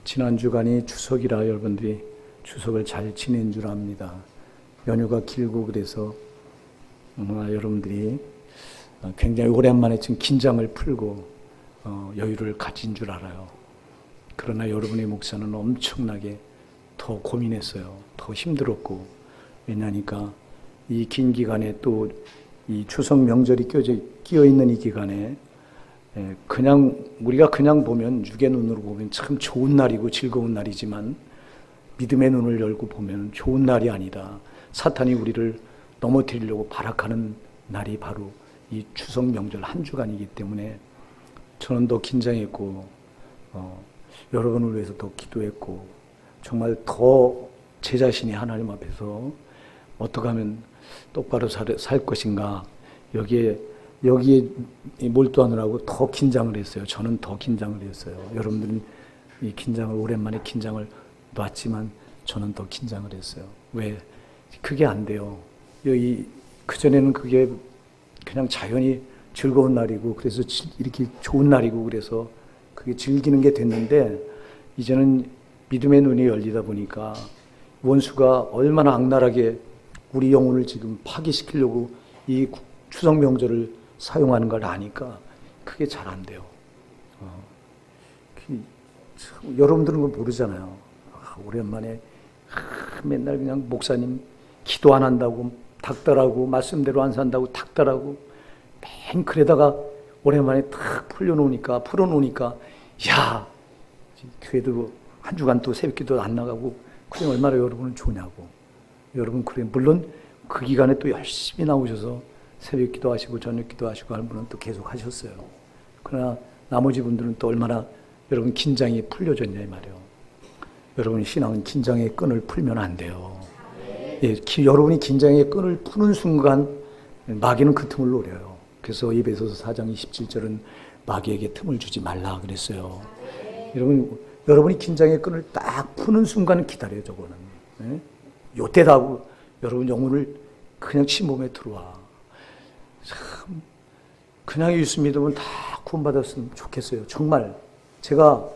지난 주간이 추석이라 여러분들이 추석을 잘 지낸 줄 압니다. 연휴가 길고 그래서 여러분들이 굉장히 오랜만에 지금 긴장을 풀고 여유를 가진 줄 알아요. 그러나 여러분의 목사는 엄청나게 더 고민했어요. 더 힘들었고, 왜냐니까 이 긴 기간에 또 이 추석 명절이 끼어 있는 이 기간에 그냥 우리가 그냥 보면 육의 눈으로 보면 참 좋은 날이고 즐거운 날이지만 믿음의 눈을 열고 보면 좋은 날이 아니다. 사탄이 우리를 넘어뜨리려고 발악하는 날이 바로 이 추석 명절 한 주간이기 때문에 저는 더 긴장했고 여러분을 위해서 더 기도했고 정말 더 제 자신이 하나님 앞에서 어떻게 하면 똑바로 살 것인가 여기에 몰두하느라고 더 긴장을 했어요. 저는 더 긴장을 했어요. 여러분들은 이 긴장을 오랜만에 긴장을 놨지만 저는 더 긴장을 했어요. 왜? 그게 안 돼요. 그전에는 그게 그냥 자연히 즐거운 날이고 그래서 이렇게 좋은 날이고 그래서 그게 즐기는 게 됐는데 이제는 믿음의 눈이 열리다 보니까 원수가 얼마나 악랄하게 우리 영혼을 지금 파괴시키려고 이 추석 명절을 사용하는 걸 아니까 그게 잘 안 돼요. 여러분들은 그걸 모르잖아요. 오랜만에 맨날 그냥 목사님 기도 안 한다고 닥달하고 말씀대로 안 산다고 닥달하고 맨 그러다가 오랜만에 탁 풀어놓으니까 야 교회도 한 주간 또 새벽기도 안 나가고 그게 얼마나 여러분은 좋냐고. 여러분 그래 물론 그 기간에 또 열심히 나오셔서 새벽 기도하시고 저녁 기도하시고 하는 분은 또 계속 하셨어요. 그러나 나머지 분들은 또 얼마나 여러분 긴장이 풀려졌냐 이 말이에요. 여러분 신앙은 긴장의 끈을 풀면 안 돼요. 예, 여러분이 긴장의 끈을 푸는 순간 마귀는 그 틈을 노려요. 그래서 에베소서 4장 27절은 마귀에게 틈을 주지 말라 그랬어요. 여러분이 긴장의 끈을 딱 푸는 순간 기다려요. 저거는. 예? 요때다 하고 여러분 영혼을 그냥 침범에 들어와. 참 그냥 예수 믿으면 다 구원받았으면 좋겠어요. 정말 제가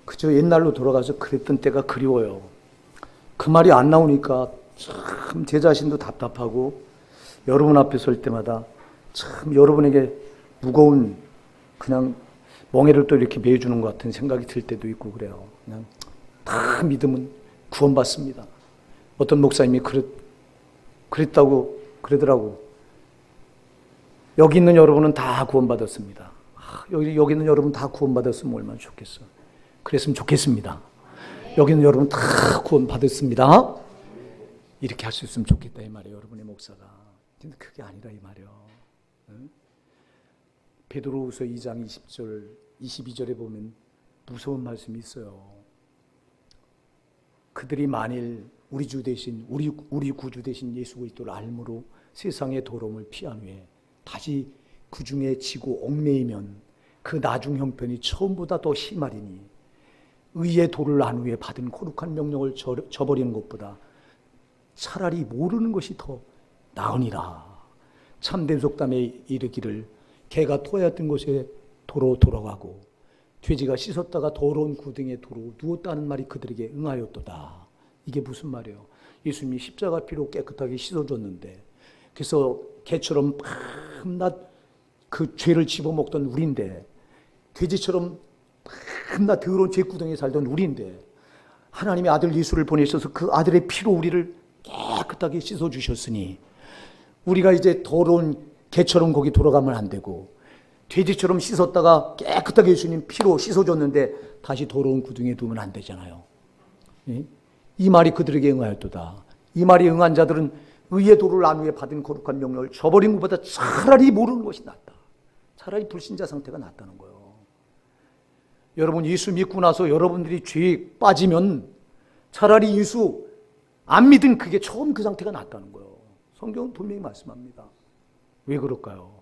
그저 옛날로 돌아가서 그랬던 때가 그리워요. 그 말이 안 나오니까 참 제 자신도 답답하고 여러분 앞에 설 때마다 참 여러분에게 무거운 그냥 멍에를 또 이렇게 매주는 것 같은 생각이 들 때도 있고 그래요. 그냥 다 믿으면 구원받습니다. 어떤 목사님이 그랬다고 그러더라고. 여기 있는 여러분은 다 구원받았습니다. 여기 있는 여러분 다 구원받았으면 얼마나 좋겠어. 그랬으면 좋겠습니다. 여기 있는 여러분 다 구원받았습니다. 이렇게 할 수 있으면 좋겠다 이 말이에요. 여러분의 목사가. 근데 그게 아니라 이 말이에요. 베드로후서 2장 20절, 22절에 보면 무서운 말씀이 있어요. 그들이 만일 우리 주 대신 우리 구주 대신 예수 그리스도를 알므로 세상의 더러움을 피한 후에 다시 그 중에 지고 얽매이면 그 나중 형편이 처음보다 더 심하리니 의의 도를 안 후에 받은 거룩한 명령을 저버리는 것보다 차라리 모르는 것이 더 나으니라. 참된 속담에 이르기를 개가 토하였던 곳에 도로 돌아가고 돼지가 씻었다가 더러운 구덩이에 도로 누웠다는 말이 그들에게 응하였도다. 이게 무슨 말이에요? 예수님이 십자가 피로 깨끗하게 씻어줬는데 그래서 개처럼 밤낮 그 죄를 집어먹던 우리인데 돼지처럼 밤낮 더러운 죄구덩이에 살던 우리인데 하나님의 아들 예수를 보내셔서 그 아들의 피로 우리를 깨끗하게 씻어주셨으니 우리가 이제 더러운 개처럼 거기 돌아가면 안 되고 돼지처럼 씻었다가 깨끗하게 예수님 피로 씻어줬는데 다시 더러운 구덩이에 두면 안 되잖아요. 이 말이 그들에게 응하였도다. 이 말이 응한 자들은 의의 도를 안 후에 받은 거룩한 명령을 저버린 것보다 차라리 모르는 것이 낫다. 차라리 불신자 상태가 낫다는 거예요. 여러분 예수 믿고 나서 여러분들이 죄에 빠지면 차라리 예수 안 믿은 그게 처음 그 상태가 낫다는 거예요. 성경은 분명히 말씀합니다. 왜 그럴까요?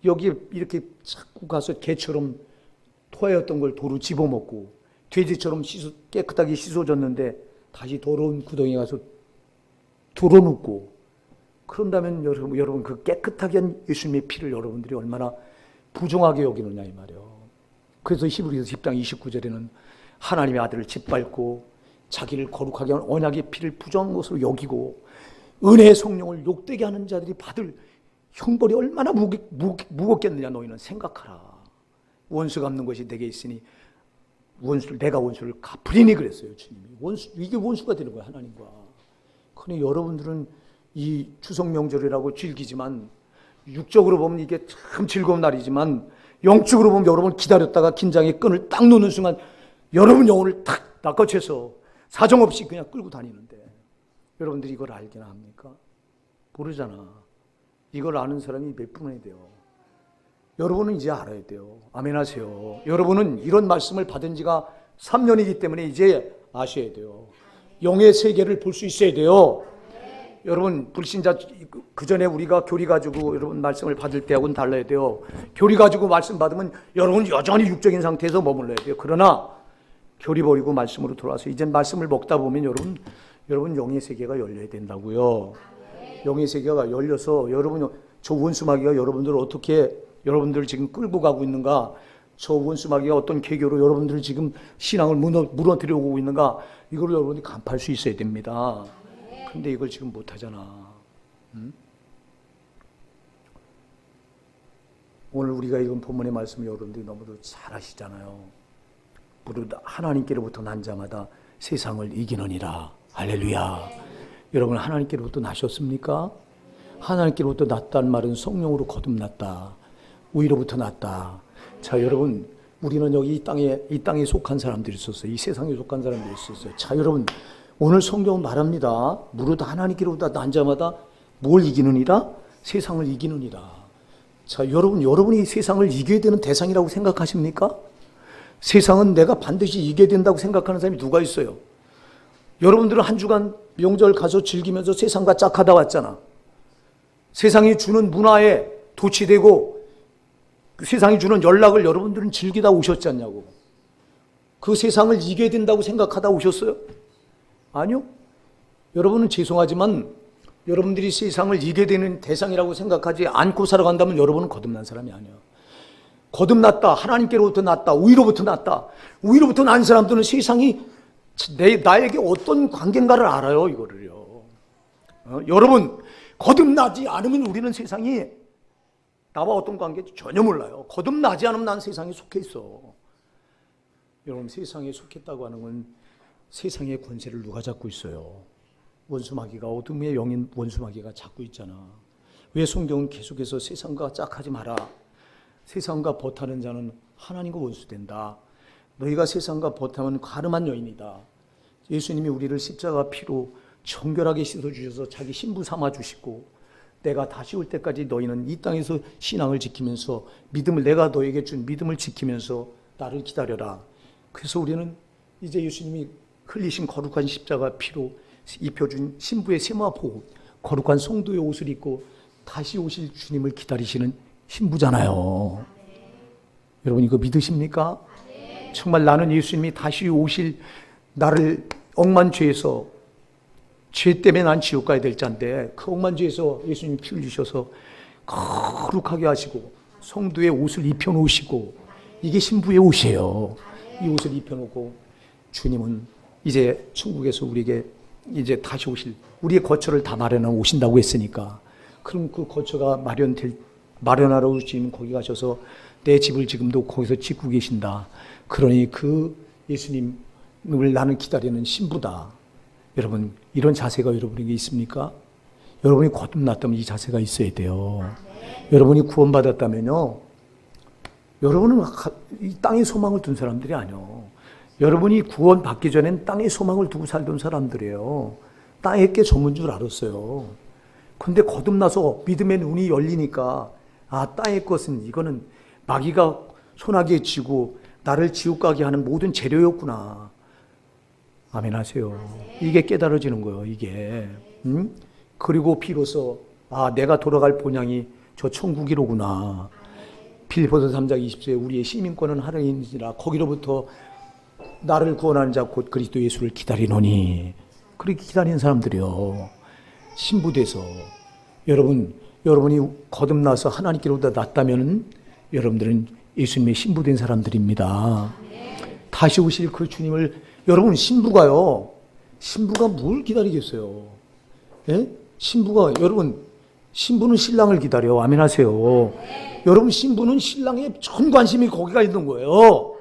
여기 이렇게 자꾸 가서 개처럼 토하였던 걸 도로 집어먹고 돼지처럼 깨끗하게 씻어줬는데 다시 더러운 구덩이에 가서 들어눕고 그런다면 여러분 그 깨끗하게 한 예수님의 피를 여러분들이 얼마나 부정하게 여기느냐 이 말이에요. 그래서 히브리서 10장 29절에는 하나님의 아들을 짓밟고 자기를 거룩하게 하는 언약의 피를 부정한 것으로 여기고 은혜의 성령을 욕되게 하는 자들이 받을 형벌이 얼마나 무겁겠느냐. 너희는 생각하라. 원수 갚는 것이 내게 있으니 내가 원수를 갚으리니 그랬어요, 주님이. 이게 원수가 되는 거예요, 하나님과. 그러니 여러분들은 이 추석 명절이라고 즐기지만 육적으로 보면 이게 참 즐거운 날이지만 영적으로 보면 여러분 기다렸다가 긴장의 끈을 딱 놓는 순간 여러분 영혼을 탁 낚아채서 사정없이 그냥 끌고 다니는데 여러분들이 이걸 알기나 합니까? 모르잖아. 이걸 아는 사람이 몇 분이 돼요. 여러분은 이제 알아야 돼요. 아멘 하세요. 여러분은 이런 말씀을 받은 지가 3년이기 때문에 이제 아셔야 돼요. 영의 세계를 볼 수 있어야 돼요. 여러분 불신자 그 전에 우리가 교리 가지고 여러분 말씀을 받을 때하고는 달라야 돼요. 교리 가지고 말씀 받으면 여러분 여전히 육적인 상태에서 머물러야 돼요. 그러나 교리 버리고 말씀으로 돌아와서 이젠 말씀을 먹다 보면 여러분 영의 세계가 열려야 된다고요. 영의 세계가 열려서 여러분 저 원수마귀가 여러분들을 어떻게 여러분들을 지금 끌고 가고 있는가, 저 원수마귀가 어떤 계교로 여러분들을 지금 신앙을 무너뜨리고 오고 있는가, 이걸 여러분이 간파할 수 있어야 됩니다. 근데 이걸 지금 못하잖아. 오늘 우리가 읽은 본문의 말씀을 여러분들이 너무도 잘 아시잖아요. 무릇 하나님께로부터 난 자마다 세상을 이기느니라. 할렐루야. 여러분 하나님께로부터 나셨습니까? 하나님께로부터 났다는 말은 성령으로 거듭났다. 위로부터 났다. 자, 여러분, 우리는 여기 이 땅에 속한 사람들이 있었어요. 이 세상에 속한 사람들이 있었어요. 자, 여러분, 오늘 성경은 말합니다. 무릇 하나님께로부터 난 자마다 뭘 이기느니라? 세상을 이기느니라. 자, 여러분이 세상을 이겨야 되는 대상이라고 생각하십니까? 세상은 내가 반드시 이겨야 된다고 생각하는 사람이 누가 있어요? 여러분들은 한 주간 명절 가서 즐기면서 세상과 짝하다 왔잖아. 세상이 주는 문화에 도취되고 세상이 주는 연락을 여러분들은 즐기다 오셨지 않냐고. 그 세상을 이겨야 된다고 생각하다 오셨어요? 아니요. 여러분은 죄송하지만 여러분들이 세상을 이겨야 되는 대상이라고 생각하지 않고 살아간다면 여러분은 거듭난 사람이 아니에요. 거듭났다. 하나님께로부터 났다. 위로부터 났다. 위로부터 난 사람들은 세상이 나에게 어떤 관계인가를 알아요. 이거를요. 여러분 거듭나지 않으면 우리는 세상이 나와 어떤 관계인지 전혀 몰라요. 거듭나지 않으면 난 세상에 속해 있어. 여러분 세상에 속했다고 하는 건 세상의 권세를 누가 잡고 있어요? 원수마귀가, 어둠의 영인 원수마귀가 잡고 있잖아. 왜 성경은 계속해서 세상과 짝하지 마라. 세상과 벗하는 자는 하나님과 원수된다. 너희가 세상과 벗하면 가늠한 여인이다. 예수님이 우리를 십자가 피로 정결하게 씻어주셔서 자기 신부 삼아주시고 내가 다시 올 때까지 너희는 이 땅에서 신앙을 지키면서 내가 너에게 준 믿음을 지키면서 나를 기다려라. 그래서 우리는 이제 예수님이 흘리신 거룩한 십자가 피로 입혀준 신부의 세마포 거룩한 성도의 옷을 입고 다시 오실 주님을 기다리시는 신부잖아요. 여러분 이거 믿으십니까? 정말 나는 예수님이 다시 오실 나를 억만 죄에서 죄 때문에 난 지옥 가야 될 자인데 그 억만 죄에서 예수님이 피 흘리셔서 거룩하게 하시고 성도의 옷을 입혀놓으시고 이게 신부의 옷이에요. 이 옷을 입혀놓고 주님은 이제 천국에서 우리에게 이제 다시 오실 우리의 거처를 다 마련하고 오신다고 했으니까 그럼 그 거처가 마련하러 주님 거기 가셔서 내 집을 지금도 거기서 짓고 계신다. 그러니 그 예수님을 나는 기다리는 신부다. 여러분 이런 자세가 여러분에게 있습니까? 여러분이 거듭났다면 이 자세가 있어야 돼요. 여러분이 구원받았다면요. 여러분은 이 땅에 소망을 둔 사람들이 아니에요. 여러분이 구원받기 전엔 땅에 소망을 두고 살던 사람들이에요. 땅에 게 전문 줄 알았어요. 그런데 거듭나서 믿음의 눈이 열리니까 땅의 것은 이거는 마귀가 손아귀에 쥐고 나를 지옥 가게 하는 모든 재료였구나. 아멘 하세요. 이게 깨달아지는 거예요. 이게. 그리고 비로소 내가 돌아갈 본향이 저 천국이로구나. 빌립보서 3장 20절에 우리의 시민권은 하나님이니라. 거기로부터 나를 구원하는 자 곧 그리스도 예수를 기다리노니. 그렇게 기다리는 사람들이요. 신부돼서 여러분이 거듭나서 하나님께로부터 났다면 여러분들은 예수님의 신부된 사람들입니다. 다시 오실 그 주님을, 여러분, 신부가 뭘 기다리겠어요? 예? 여러분, 신부는 신랑을 기다려. 아멘 하세요. 여러분, 신부는 신랑의 전 관심이 거기가 있는 거예요.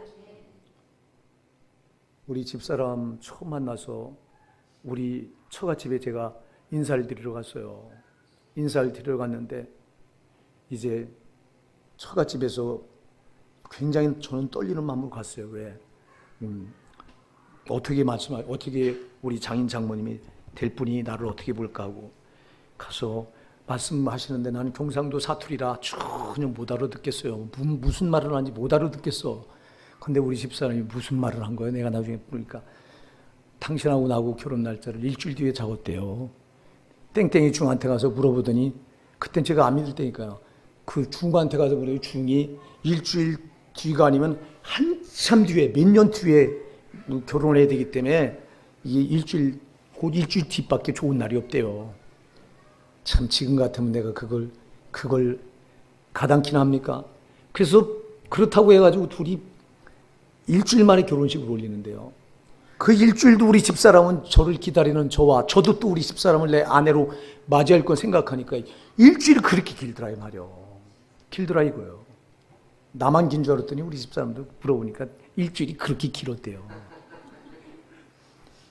우리 집사람 처음 만나서 우리 처갓집에 제가 인사를 드리러 갔어요. 인사를 드리러 갔는데 이제 처갓집에서 굉장히 저는 떨리는 마음으로 갔어요. 왜? 어떻게 우리 장인 장모님이 될 분이 나를 어떻게 볼까 하고 가서 말씀하시는데 나는 경상도 사투리라 전혀 못 알아듣겠어요. 무슨 말을 하는지 못 알아듣겠어. 근데 우리 집사람이 무슨 말을 한 거예요? 내가 나중에 보니까 당신하고 나하고 결혼 날짜를 일주일 뒤에 잡았대요. 땡땡이 중한테 가서 물어보더니 그땐 제가 안 믿을 때니까요. 그 중한테 가서 그래요. 중이 일주일 뒤가 아니면 한참 뒤에 몇 년 뒤에 결혼해야 되기 때문에 이게 곧 일주일 뒤밖에 좋은 날이 없대요. 참 지금 같으면 내가 그걸 가당키나 합니까? 그래서 그렇다고 해가지고 둘이 일주일 만에 결혼식을 올리는데요. 그 일주일도 우리 집사람은 저를 기다리는 저와 저도 또 우리 집사람을 내 아내로 맞이할 건 생각하니까 일주일 그렇게 길더라 이 말이요. 길더라 이거요. 나만 긴 줄 알았더니 우리 집사람도 물어보니까 일주일이 그렇게 길었대요.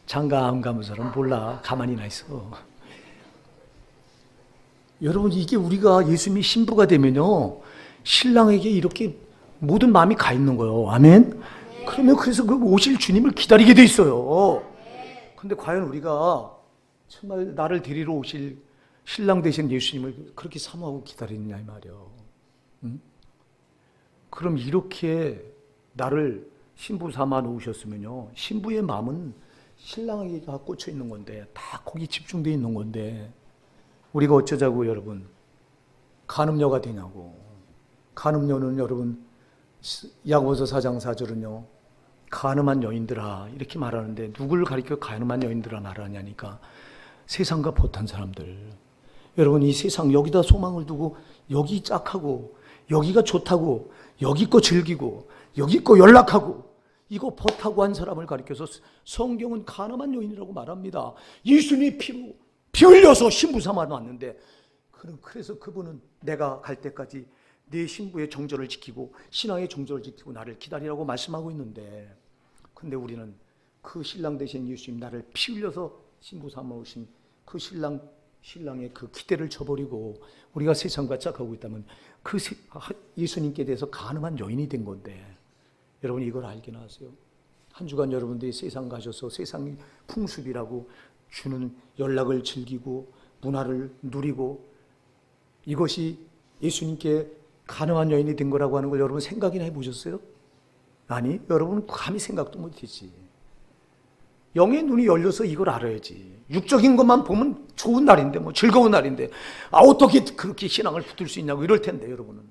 장가 안 가면 사람 몰라. 가만히나 있어. 여러분, 이게 우리가 예수님이 신부가 되면요, 신랑에게 이렇게 모든 마음이 가 있는 거예요. 아멘? 그러면 그래서 그 오실 주님을 기다리게 돼 있어요. 근데 과연 우리가 정말 나를 데리러 오실 신랑 되신 예수님을 그렇게 사모하고 기다리느냐 이 말이에요. 응? 그럼 이렇게 나를 신부 삼아 놓으셨으면요, 신부의 마음은 신랑에게 꽂혀 있는 건데, 다 거기 집중되어 있는 건데, 우리가 어쩌자고 여러분 간음녀가 되냐고. 간음녀는 여러분 야고보서 4장 4절은요 간음한 여인들아 이렇게 말하는데, 누구를 가리켜 간음한 여인들아 말하냐니까 세상과 벗한 사람들. 여러분, 이 세상 여기다 소망을 두고 여기 짝하고 여기가 좋다고 여기 거 즐기고 여기 거 연락하고 이거 벗하고 한 사람을 가리켜서 성경은 간음한 여인이라고 말합니다. 예수님의 피로 피 흘려서 신부 삼아 놨는데, 그래서 그분은 내가 갈 때까지 내 신부의 정절을 지키고 신앙의 정절을 지키고 나를 기다리라고 말씀하고 있는데, 근데 우리는 그 신랑 되신 예수님, 나를 피 흘려서 신부 삼아 오신 그 신랑의 그 기대를 저버리고 우리가 세상과 짝하고 있다면 그 예수님께 대해서 간음한 여인이 된 건데, 여러분 이걸 알기나 하세요? 한 주간 여러분들이 세상 가셔서 세상이 풍습이라고 주는 연락을 즐기고 문화를 누리고 이것이 예수님께 간음한 여인이 된 거라고 하는 걸 여러분 생각이나 해보셨어요? 아니, 여러분 감히 생각도 못했지. 영의 눈이 열려서 이걸 알아야지. 육적인 것만 보면 좋은 날인데, 뭐 즐거운 날인데, 어떻게 그렇게 신앙을 붙들 수 있냐고 이럴 텐데, 여러분은.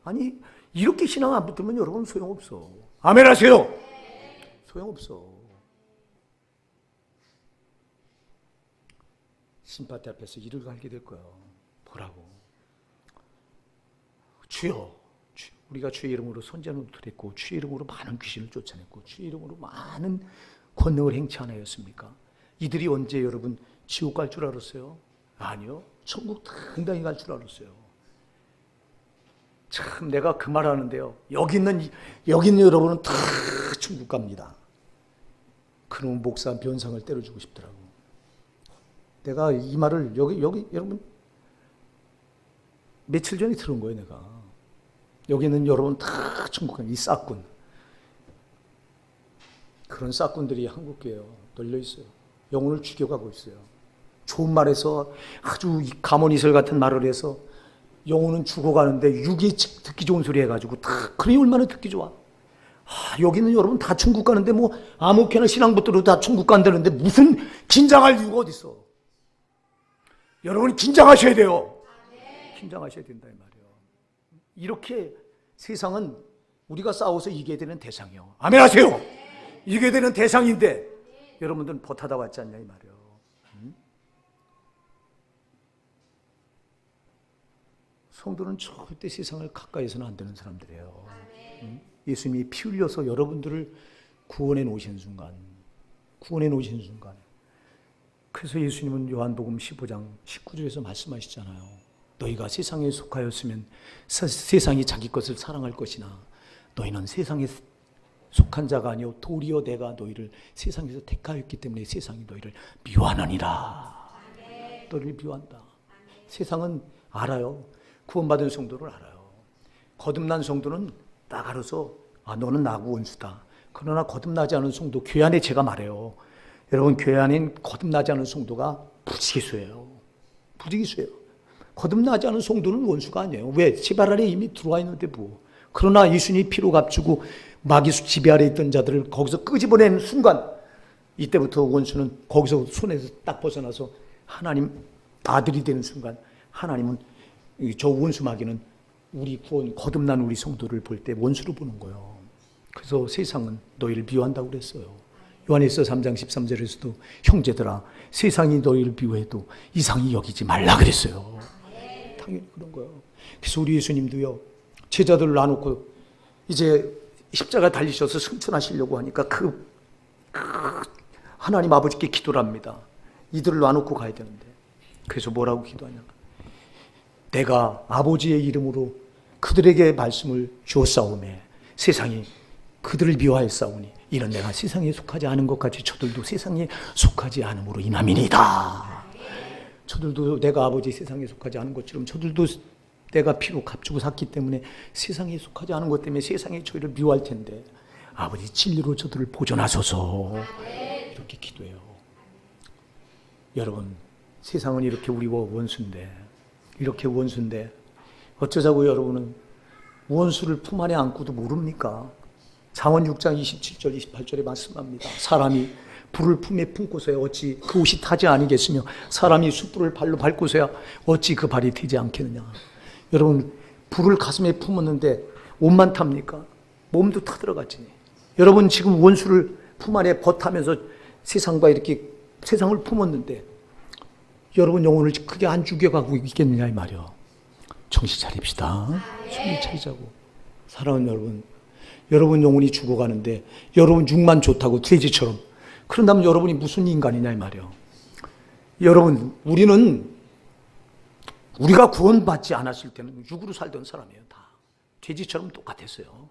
아니, 이렇게 신앙 안 붙들면 여러분 소용없어. 아멘 하세요. 소용없어. 심파티 앞에서 이를 갈게 될 거야. 보라고. 주여, 우리가 주의 이름으로 선지자노릇을 했고 주의 이름으로 많은 귀신을 쫓아냈고 주의 이름으로 많은 권능을 행치하나였습니까? 이들이 언제 여러분 지옥 갈 줄 알았어요? 아니요. 천국 당당히 갈 줄 알았어요. 참 내가 그 말 하는데요. 여기 있는 여러분은 다 천국 갑니다. 그놈 목사 변상을 때려주고 싶더라고. 내가 이 말을 여기 여러분 며칠 전에 들은 거예요. 내가 여기는 여러분 다 천국 갑니다. 이 싹군, 그런 싹군들이 한국교회에 널려 있어요. 영혼을 죽여가고 있어요. 좋은 말에서 아주 가모니설 같은 말을 해서 영혼은 죽어가는데 육이 듣기 좋은 소리 해가지고 다 그러니 얼마나 듣기 좋아. 여기는 여러분 다 천국 가는데 뭐 아무렇게나 신앙 붙들어도 다 천국 간다는데 무슨 긴장할 이유가 어디 있어. 여러분 긴장하셔야 돼요. 긴장하셔야 된다 이 말이에요. 이렇게 세상은 우리가 싸워서 이겨야 되는 대상이요. 아멘 하세요. 이겨야 되는 대상인데 여러분들은 버타다 왔지 않냐 이 말이에요. 성도는 절대 세상을 가까이서는 안 되는 사람들이에요. 예수님이 피 흘려서 여러분들을 구원해 놓으신 순간, 구원해 놓으신 순간. 그래서 예수님은 요한복음 15장 19절에서 말씀하시잖아요. 너희가 세상에 속하였으면 세상이 자기 것을 사랑할 것이나 너희는 세상에 속한 자가 아니요 도리어 내가 너희를 세상에서 택하였기 때문에 세상이 너희를 미워하느니라. 너희를 미워한다. 세상은 알아요. 구원받은 성도를 알아요. 거듭난 성도는 딱 알아서 너는 나하고 원수다. 그러나 거듭나지 않은 성도, 교회 안에 제가 말해요. 여러분, 교회 안에 거듭나지 않은 성도가 부지기수예요. 부지기수예요. 거듭나지 않은 성도는 원수가 아니에요. 왜? 집 아래 이미 들어와 있는데 뭐. 그러나 예수님이 피로 값주고 마귀 지배 아래 있던 자들을 거기서 끄집어내는 순간, 이때부터 원수는 거기서 손에서 딱 벗어나서 하나님 아들이 되는 순간, 하나님은 저 원수 마귀는 우리 구원 거듭난 우리 성도를 볼 때 원수로 보는 거예요. 그래서 세상은 너희를 미워한다고 그랬어요. 요한일서 3장 13절에서도 형제들아 세상이 너희를 미워해도 이상히 여기지 말라 그랬어요. 당연히 그런 거예요. 그래서 우리 예수님도요, 제자들을 놔놓고 이제 십자가 달리셔서 승천하시려고 하니까 그 하나님 아버지께 기도를 합니다. 이들을 놔놓고 가야 되는데. 그래서 뭐라고 기도하냐. 내가 아버지의 이름으로 그들에게 말씀을 주었사오매 세상이 그들을 미워하였사오니 이는 내가 세상에 속하지 않은 것 같이 저들도 세상에 속하지 않음으로 인함이니이다. 저들도 내가 아버지 세상에 속하지 않은 것처럼 저들도 내가 피로 값주고 샀기 때문에 세상에 속하지 않은 것 때문에 세상에 저희를 미워할 텐데 아버지 진리로 저들을 보존하소서. 이렇게 기도해요. 여러분, 세상은 이렇게 우리와 원수인데, 이렇게 원수인데 어쩌자고 여러분은 원수를 품 안에 안고도 모릅니까? 잠언 6장 27절 28절에 말씀합니다. 사람이 불을 품에 품고서야 어찌 그 옷이 타지 아니겠으며 사람이 숯불을 발로 밟고서야 어찌 그 발이 되지 않겠느냐. 여러분, 불을 가슴에 품었는데 옷만 탑니까? 몸도 타들어가지. 여러분, 지금 원수를 품 안에 버타면서 세상과 이렇게 세상을 품었는데 여러분 영혼을 크게 안 죽여가고 있겠느냐 이 말이요. 정신 차립시다. 정신 차리자고. 사랑하는 여러분 영혼이 죽어가는데 여러분 육만 좋다고 돼지처럼 그런다면 여러분이 무슨 인간이냐 이 말이요. 여러분, 우리가 구원받지 않았을 때는 육으로 살던 사람이에요. 다 돼지처럼 똑같았어요.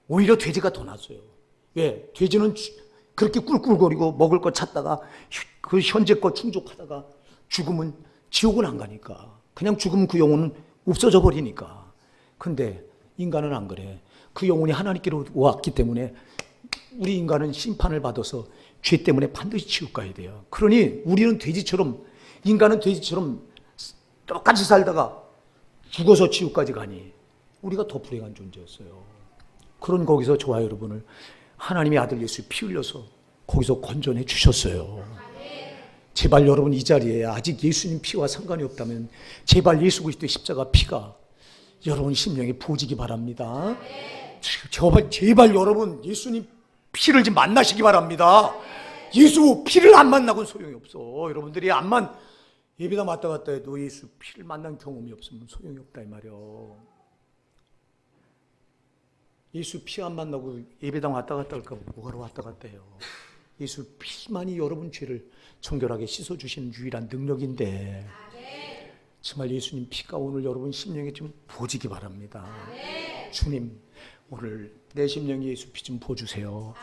오히려 돼지가 더 낫어요. 왜? 돼지는 그렇게 꿀꿀거리고 먹을 거 찾다가 그 현재 거 충족하다가 죽으면 지옥은 안 가니까. 그냥 죽으면 그 영혼은 없어져 버리니까. 근데 인간은 안 그래. 그 영혼이 하나님께로 왔기 때문에 우리 인간은 심판을 받아서 죄 때문에 반드시 지옥 가야 돼요. 그러니 우리는 돼지처럼, 인간은 돼지처럼 똑같이 살다가 죽어서 지옥까지 가니 우리가 더 불행한 존재였어요. 그런 거기서 저와 여러분을 하나님의 아들 예수 피 흘려서 거기서 건져내 주셨어요. 제발 여러분 이 자리에 아직 예수님 피와 상관이 없다면 제발 예수 그리스도의 십자가 피가 여러분 심령에 부어지기 바랍니다. 제발 여러분 예수님 피를 좀 만나시기 바랍니다. 예수 피를 안 만나고는 소용이 없어. 여러분들이 예배당 왔다 갔다 해도 예수 피를 만난 경험이 없으면 소용이 없다 이 말이요. 예수 피 안 만나고 예배당 왔다 갔다 할까 뭐하러 왔다 갔다 해요. 예수 피만이 여러분 죄를 정결하게 씻어주시는 유일한 능력인데 정말 예수님 피가 오늘 여러분 심령에 좀 부어지기 바랍니다. 주님, 오늘 내 심령에 예수 피 좀 부어주세요.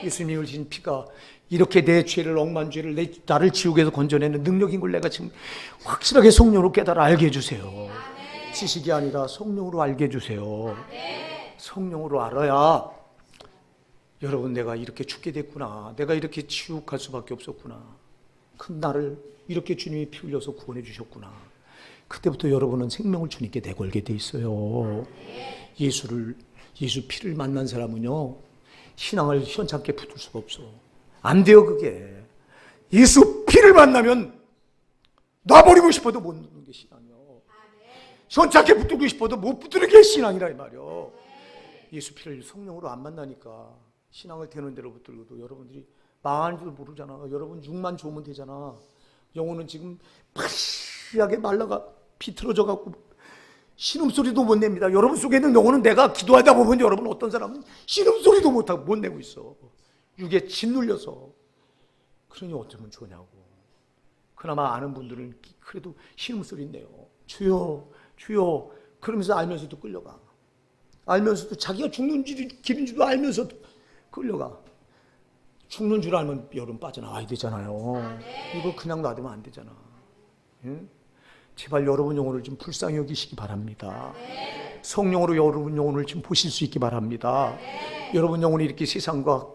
예수님이 흘리신 피가 이렇게 내 죄를, 억만 죄를, 나를 지옥에서 건져내는 능력인 걸 내가 지금 확실하게 성령으로 깨달아 알게 해주세요. 지식이 아니라 성령으로 알게 해주세요. 성령으로 알아야 여러분 내가 이렇게 죽게 됐구나, 내가 이렇게 지옥 갈 수밖에 없었구나, 큰 나를 이렇게 주님이 피 흘려서 구원해 주셨구나. 그때부터 여러분은 생명을 주님께 내걸게 돼 있어요. 예수 피를 만난 사람은요 신앙을 현찮게 붙을 수가 없어. 안 돼요. 그게 예수 피를 만나면 놔버리고 싶어도 못 놓는 게 신앙이요. 현찮게 붙들고 싶어도 못 붙드는 게 신앙이라 이 말이요. 예수 피를 성령으로 안 만나니까 신앙을 되는 대로 붙들고도 여러분들이 망하는 줄 모르잖아. 여러분 육만 좋으면 되잖아. 영혼은 지금 파시하게 말라가 비틀어져 갖고 신음소리도 못 냅니다. 여러분 속에 있는 영혼은 내가 기도하다 보면 여러분 어떤 사람은 신음소리도 못 내고 있어. 육에 짓눌려서. 그러니 어쩌면 좋냐고. 그나마 아는 분들은 그래도 신음소리 내요. 주여 주여 그러면서 알면서도 끌려가. 알면서도 자기가 죽는 길인 줄도 알면서도 끌려가. 죽는 줄 알면 여러분 빠져나와야 되잖아요. 이거 그냥 놔두면 안 되잖아. 응? 제발 여러분 영혼을 좀 불쌍히 여기시기 바랍니다. 성령으로 여러분 영혼을 좀 보실 수 있기 바랍니다. 여러분 영혼이 이렇게 세상과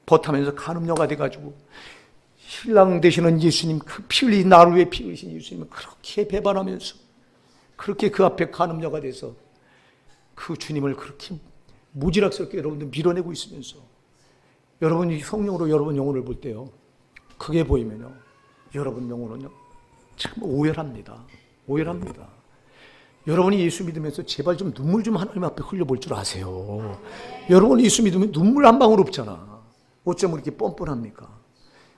버타면서 간음녀가 돼가지고 신랑 되시는 예수님, 그 피 흘린 나를 위해 피 흘리신 예수님을 그렇게 배반하면서 그렇게 그 앞에 간음녀가 돼서 그 주님을 그렇게 무지락스럽게 여러분들 밀어내고 있으면서 여러분이 성령으로 여러분 영혼을 볼 때요, 그게 보이면요, 여러분 영혼은요 참 오열합니다. 오열합니다. 여러분이 예수 믿으면서 제발 좀 눈물 좀 하나님 앞에 흘려볼 줄 아세요. 여러분이 예수 믿으면 눈물 한 방울 없잖아. 어쩌면 이렇게 뻔뻔합니까?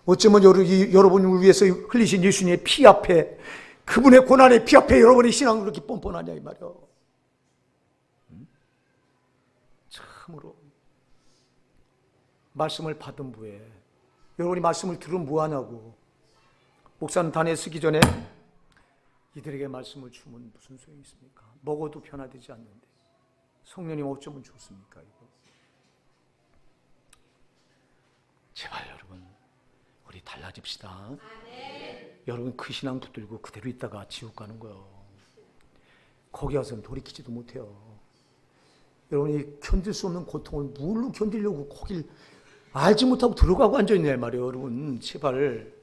어쩌면 여러분을 위해서 흘리신 예수님의 피 앞에, 그분의 고난의 피 앞에 여러분의 신앙은 그렇게 뻔뻔하냐 이 말이야. 참으로 말씀을 받은 후에 여러분이 말씀을 들으면 뭐하냐고. 목사는 단에 쓰기 전에 이들에게 말씀을 주면 무슨 소용이 있습니까? 먹어도 변화되지 않는데 성령님 어쩌면 좋습니까? 이거. 제발 여러분 우리 달라집시다. 아멘. 여러분 그 신앙 붙들고 그대로 있다가 지옥 가는 거예요. 거기 와서는 돌이키지도 못해요. 여러분이 견딜 수 없는 고통을 뭘로 견디려고 거길 알지 못하고 들어가고 앉아있냐 말이에요. 여러분 제발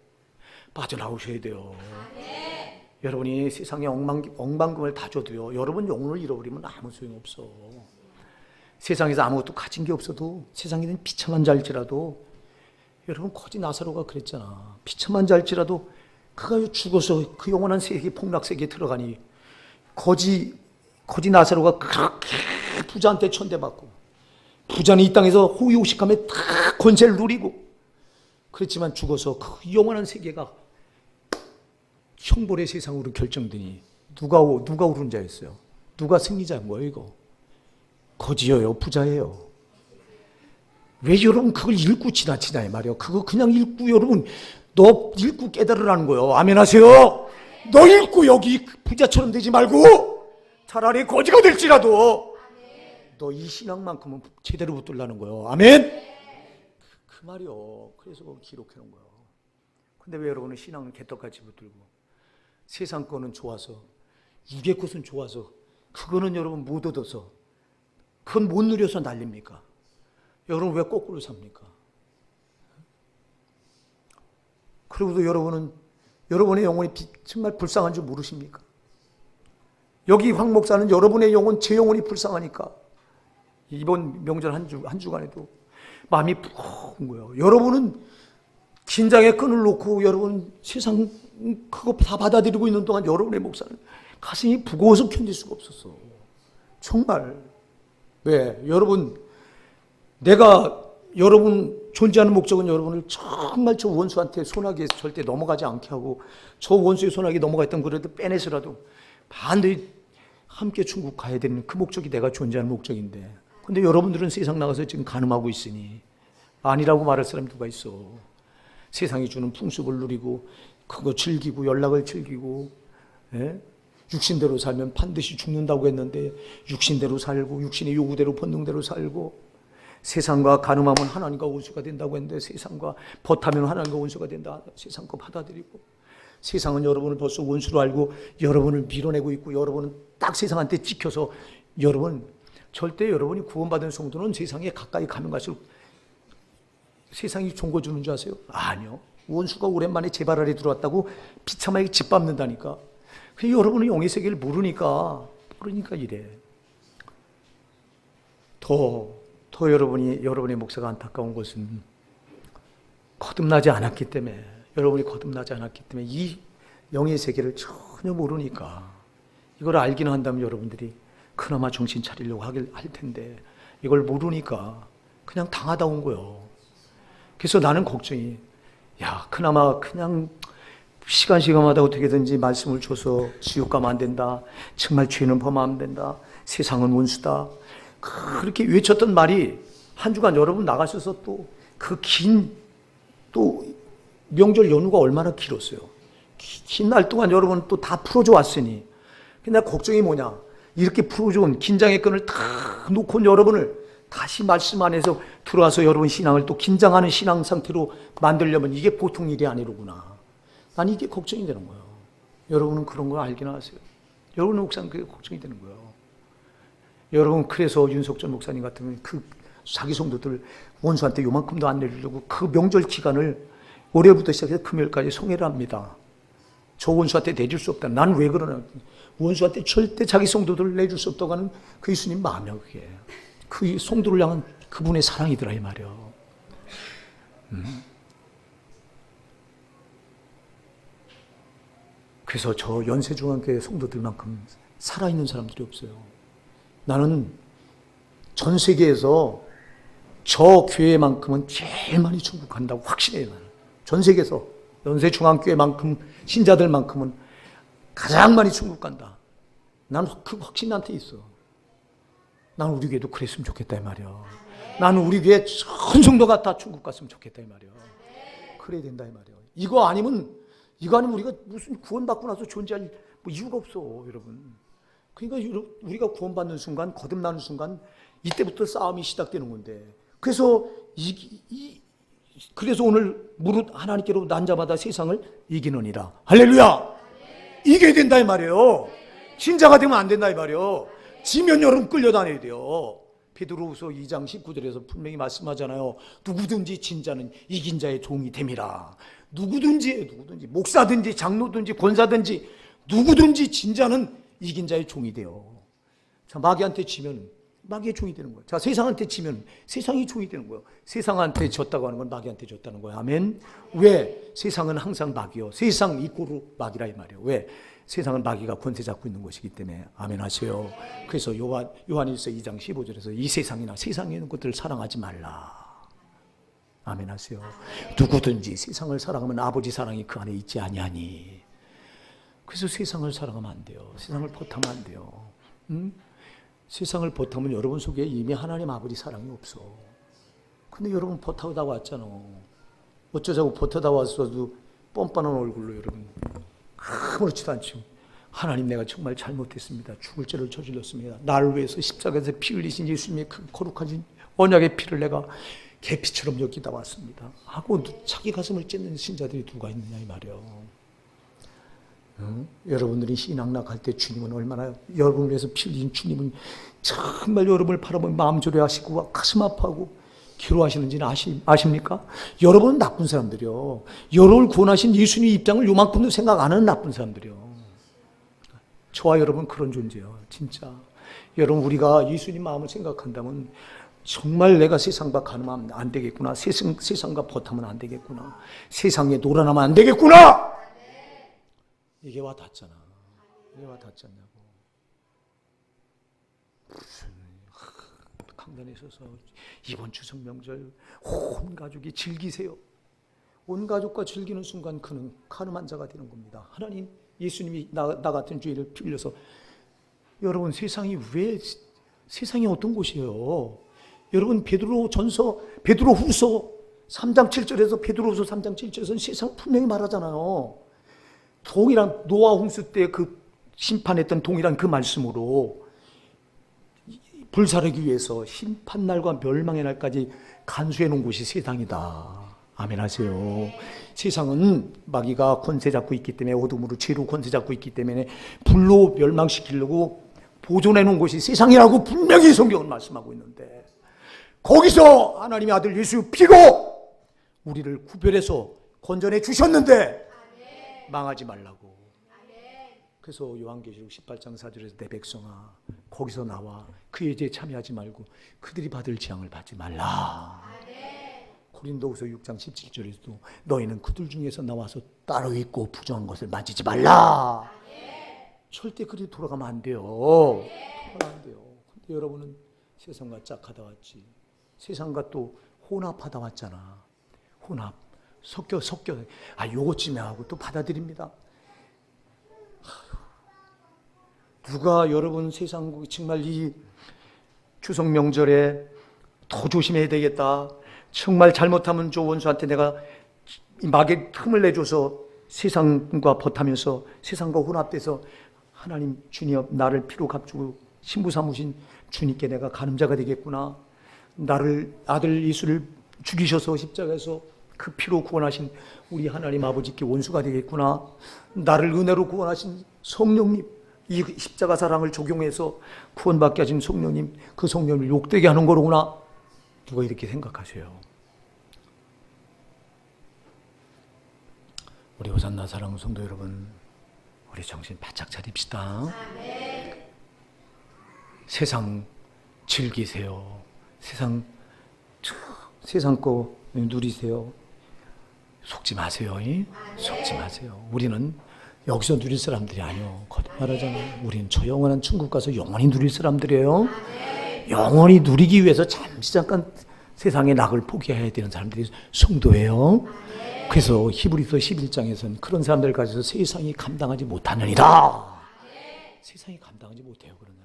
빠져나오셔야 돼요. 아멘. 여러분이 세상에 억만금을 다 줘도요, 여러분 영혼을 잃어버리면 아무 소용없어. 세상에서 아무것도 가진 게 없어도, 세상에는 비참한 자일지라도, 여러분 거지 나사로가 그랬잖아. 비참한 자일지라도 그가 죽어서 그 영원한 세계, 폭락세계에 들어가니 거지 나사로가 그렇게 부자한테 천대받고 부자는 이 땅에서 호의호식하며 다 권세를 누리고 그렇지만 죽어서 그 영원한 세계가 형벌의 세상으로 결정되니 누가 오른 자였어요? 누가 승리자인 거예요? 이거 거지예요? 부자예요? 왜 여러분 그걸 읽고 지나치냐 이 말이에요. 그거 그냥 읽고 여러분 너 읽고 깨달으라는 거예요. 아멘 하세요. 너 읽고 여기 부자처럼 되지 말고 차라리 거지가 될지라도 너 이 신앙만큼은 제대로 붙들라는 거예요. 아멘. 그 말이요. 그래서 그걸 기록해 놓은 거예요. 근데 왜 여러분은 신앙을 개떡같이 붙들고 세상 거는 좋아서, 육의 것은 좋아서, 그거는 여러분 못 얻어서, 그건 못 누려서 난립니까? 여러분 왜 거꾸로 삽니까? 그리고도 여러분의 영혼이 정말 불쌍한 줄 모르십니까? 여기 황 목사는 여러분의 영혼, 제 영혼이 불쌍하니까 이번 명절 한 주간에도 마음이 무거운 거예요. 여러분은 긴장의 끈을 놓고 여러분 세상 그거 다 받아들이고 있는 동안 여러분의 목사는 가슴이 무거워서 견딜 수가 없었어. 정말. 왜? 여러분, 내가 여러분 존재하는 목적은 여러분을 정말 저 원수한테 손아귀에 절대 넘어가지 않게 하고, 저 원수의 손아귀에 넘어가 있던 그래도 빼내서라도 반드시 함께 천국 가야 되는 그 목적이 내가 존재하는 목적인데, 근데 여러분들은 세상 나가서 지금 간음하고 있으니 아니라고 말할 사람이 누가 있어. 세상이 주는 풍습을 누리고 그거 즐기고 연락을 즐기고, 예? 육신대로 살면 반드시 죽는다고 했는데 육신대로 살고 육신의 요구대로 본능대로 살고, 세상과 간음하면 하나님과 원수가 된다고 했는데 세상과 벗하면 하나님과 원수가 된다. 세상 거 받아들이고, 세상은 여러분을 벌써 원수로 알고 여러분을 밀어내고 있고, 여러분은 딱 세상한테 찍혀서, 여러분 절대 여러분이 구원받은 성도는 세상에 가까이 가면 갈수록 세상이 종거주는 줄 아세요? 아니요. 원수가 오랜만에 제 발 아래 들어왔다고 비참하게 짓밟는다니까. 여러분은 영의 세계를 모르니까 이래. 더 여러분의 목사가 안타까운 것은 거듭나지 않았기 때문에, 여러분이 거듭나지 않았기 때문에 이 영의 세계를 전혀 모르니까, 이걸 알기는 한다면 여러분들이 그나마 정신 차리려고 할 텐데 이걸 모르니까 그냥 당하다 온 거예요. 그래서 나는 걱정이, 야, 그나마 그냥 시간마다 어떻게든지 말씀을 줘서 지옥 가면 안 된다. 정말 죄는 범하면 안 된다. 세상은 원수다. 그렇게 외쳤던 말이 한 주간 여러분 나가셔서 또 그 또 명절 연휴가 얼마나 길었어요. 긴 날 동안 여러분 또 다 풀어줘 왔으니. 근데 걱정이 뭐냐. 이렇게 풀어줘온 긴장의 끈을 다 놓고 여러분을 다시 말씀 안에서 들어와서 여러분 신앙을 또 긴장하는 신앙 상태로 만들려면 이게 보통 일이 아니로구나. 난 이게 걱정이 되는 거예요. 여러분은 그런 거 알기나 하세요. 여러분은 혹시 그게 걱정이 되는 거예요. 여러분 그래서 윤석전 목사님 같은 그 자기 성도들 원수한테 요만큼도 안 내리려고 그 명절 기간을 월요일부터 시작해서 금요일까지 송해를 합니다. 저 원수한테 내줄 수 없다. 난 왜 그러나. 원수한테 절대 자기 성도들을 내줄 수 없다고 하는 그 예수님 마음이야 그게. 그 성도를 향한 그분의 사랑이더라 이 말이요. 그래서 저 연세중앙교회 성도들만큼 살아있는 사람들이 없어요. 나는 전 세계에서 저 교회만큼은 제일 많이 천국 간다고 확신해요. 나는. 전 세계에서 연세중앙교회만큼 신자들만큼은 가장 많이 천국 간다. 나는 그 확신이 나한테 있어. 나는 우리 교회도 그랬으면 좋겠다 이 말이야. 나는 우리 교회 전 성도가 다 천국 갔으면 좋겠다 이 말이야. 그래야 된다 이 말이야. 이거 아니면 우리가 무슨 구원받고 나서 존재할 이유가 없어 여러분. 그러니까 우리가 구원받는 순간 거듭나는 순간 이때부터 싸움이 시작되는 건데 그래서 그래서 오늘 무릇 하나님께로 난 자마다 세상을 이기느니라. 할렐루야. 이겨야 된다 이 말이에요. 신자가 되면 안 된다 이 말이에요. 지면 여러분 끌려다녀야 돼요. 베드로후서 2장 19절에서 분명히 말씀하잖아요. 누구든지 진자는 이긴 자의 종이 됨이라. 누구든지 목사든지 장로든지 권사든지 누구든지 진자는 이긴 자의 종이 돼요. 자, 마귀한테 지면 마귀의 종이 되는 거예요. 자, 세상한테 지면 세상이 종이 되는 거예요. 세상한테 졌다고 하는 건 마귀한테 졌다는 거예요. 아멘. 왜? 세상은 항상 마귀요. 세상 이꼬르 마귀라 이 말이에요. 왜? 세상은 마귀가 권세 잡고 있는 것이기 때문에. 아멘 하세요. 그래서 요한일서 2장 15절에서 이 세상이나 세상에 있는 것들을 사랑하지 말라. 아멘 하세요. 누구든지 세상을 사랑하면 아버지 사랑이 그 안에 있지 아니하니. 그래서 세상을 사랑하면 안 돼요. 세상을 버타면 안 돼요. 세상을 버타면 여러분 속에 이미 하나님 아버지 사랑이 없어. 근데 여러분 버타다 왔잖아. 어쩌자고 버타다 왔어도 뻔뻔한 얼굴로 여러분 아무렇지도 않죠. 하나님 내가 정말 잘못했습니다. 죽을 죄를 저질렀습니다. 나를 위해서 십자가에서 피 흘리신 예수님의 그 거룩하신 언약의 피를 내가 계피처럼 여기다 왔습니다. 하고 자기 가슴을 찢는 신자들이 누가 있느냐 이 말이에요. 여러분들이 신앙락할 때 주님은 얼마나 여러분을 위해서 피 흘린 주님은 정말 여러분을 바라보면 마음 조려하시고 가슴 아파하고 기로하시는지는 아십니까? 여러분은 나쁜 사람들이요. 여러분을 구원하신 예수님 입장을 요만큼도 생각 안 하는 나쁜 사람들이요. 저와 여러분 그런 존재예요. 진짜. 여러분 우리가 예수님 마음을 생각한다면 정말 내가 세상과 가늠하면 안 되겠구나. 세상과 버타면 안 되겠구나. 세상에 놀아나면 안 되겠구나. 이게 와 닿잖아. 이게 와 닿지 않냐고. 무슨 강단에 서서 이번 추석 명절 온 가족이 즐기세요. 온 가족과 즐기는 순간 그는 가늠한 자가 되는 겁니다. 하나님, 예수님이 나 같은 죄를 피 흘려서 여러분 세상이 어떤 곳이에요? 여러분 베드로후서 3장 7절에서 베드로후서 3장 7절에서는 세상 분명히 말하잖아요. 동일한 노아 홍수 때 그 심판했던 동일한 그 말씀으로 불사르기 위해서 심판날과 멸망의 날까지 간수해 놓은 곳이 세상이다. 아멘 하세요. 세상은 마귀가 권세 잡고 있기 때문에 어둠으로 죄로 권세 잡고 있기 때문에 불로 멸망시키려고 보존해 놓은 곳이 세상이라고 분명히 성경은 말씀하고 있는데 거기서 하나님의 아들 예수 피고 우리를 구별해서 건져내 주셨는데 망하지 말라고. 그래서 요한계시록 18장 4절에서 내 백성아 거기서 나와 그의 죄에 참여하지 말고 그들이 받을 재앙을 받지 말라. 고린도후서 6장 17절에서도 너희는 그들 중에서 나와서 따로 있고 부정한 것을 만지지 말라. 절대 그리 돌아가면 안 돼요. 돌아가면 안 돼요. 근데 여러분은 세상과 짝하다 왔지. 세상과 또 혼합하다 왔잖아. 혼합. 섞여. 요것쯤에 하고 또 받아들입니다. 누가 여러분 세상 정말 이 추석 명절에 더 조심해야 되겠다. 정말 잘못하면 저 원수한테 내가 막에 틈을 내줘서 세상과 벗하면서 세상과 혼합돼서 하나님 주님 나를 피로 값주고 신부 삼으신 주님께 내가 간음자가 되겠구나. 나를 아들 예수를 죽이셔서 십자가에서 그 피로 구원하신 우리 하나님 아버지께 원수가 되겠구나. 나를 은혜로 구원하신 성령님, 이 십자가 사랑을 적용해서 구원받게 하신 성령님, 그 성령을 욕되게 하는 거로구나. 누가 이렇게 생각하세요? 우리 호산나 사랑하는 성도 여러분, 우리 정신 바짝 차립시다. 세상 즐기세요. 세상 거 누리세요. 속지 마세요. 속지 마세요. 우리는 여기서 누릴 사람들이 아니요. 거짓말하잖아요. 우리는 저 영원한 천국 가서 영원히 누릴 사람들이에요. 영원히 누리기 위해서 잠깐 세상의 낙을 포기해야 되는 사람들이 성도예요. 그래서 히브리서 11장에서는 그런 사람들 가져서 세상이 감당하지 못하느니라. 세상이 감당하지 못해요. 그러냐.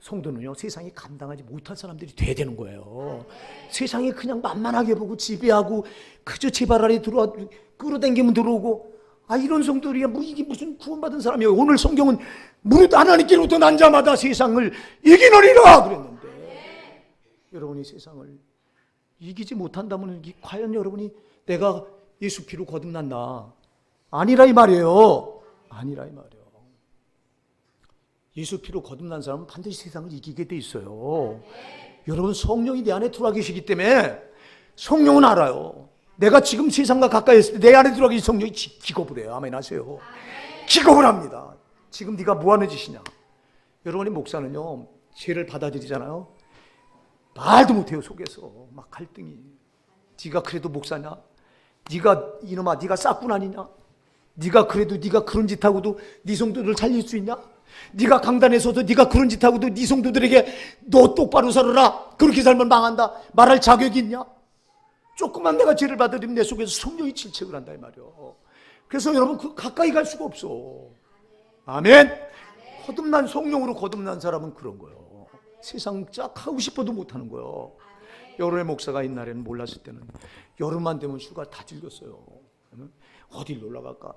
성도는요, 세상이 감당하지 못할 사람들이 돼야 되는 거예요. 세상이 그냥 만만하게 보고 지배하고 그저 제 발 아래 들어와 끌어당기면 들어오고, 이런 성도들이 이게 무슨 구원받은 사람이에요. 오늘 성경은 무릇 하나님께로부터 난 자마다 세상을 이기느니라 그랬는데, 여러분이 세상을 이기지 못한다면 과연 여러분이 내가 예수 피로 거듭났나? 아니라 이 말이에요. 아니라 이 말이에요. 예수 피로 거듭난 사람은 반드시 세상을 이기게 돼 있어요. 여러분, 성령이 내 안에 들어와 계시기 때문에 성령은 알아요. 내가 지금 세상과 가까이 있을 때 내 안에 들어와 계신 성령이 기겁을 해요. 아멘 하세요. 기겁을 합니다. 지금 네가 뭐 하는 짓이냐? 여러분의 목사는요, 죄를 받아들이잖아요. 말도 못해요. 속에서 막 갈등이. 네가 그래도 목사냐? 네가 이놈아, 네가 싹군 아니냐? 네가 그래도 네가 그런 짓 하고도 네 성도들 살릴 수 있냐? 네가 강단에서도 네가 그런 짓 하고도 네 성도들에게 너 똑바로 살아라, 그렇게 살면 망한다 말할 자격이 있냐? 조금만 내가 죄를 받아들이면 내 속에서 성령이 질책을 한다 이 말이요. 그래서 여러분 그 가까이 갈 수가 없어. 아멘. 거듭난 성령으로 거듭난 사람은 그런 거예요. 세상 쫙 하고 싶어도 못하는 거예요. 여름에 목사가 있날에는 몰랐을 때는 여름만 되면 휴가 다 즐겼어요. 어딜 놀러 갈까?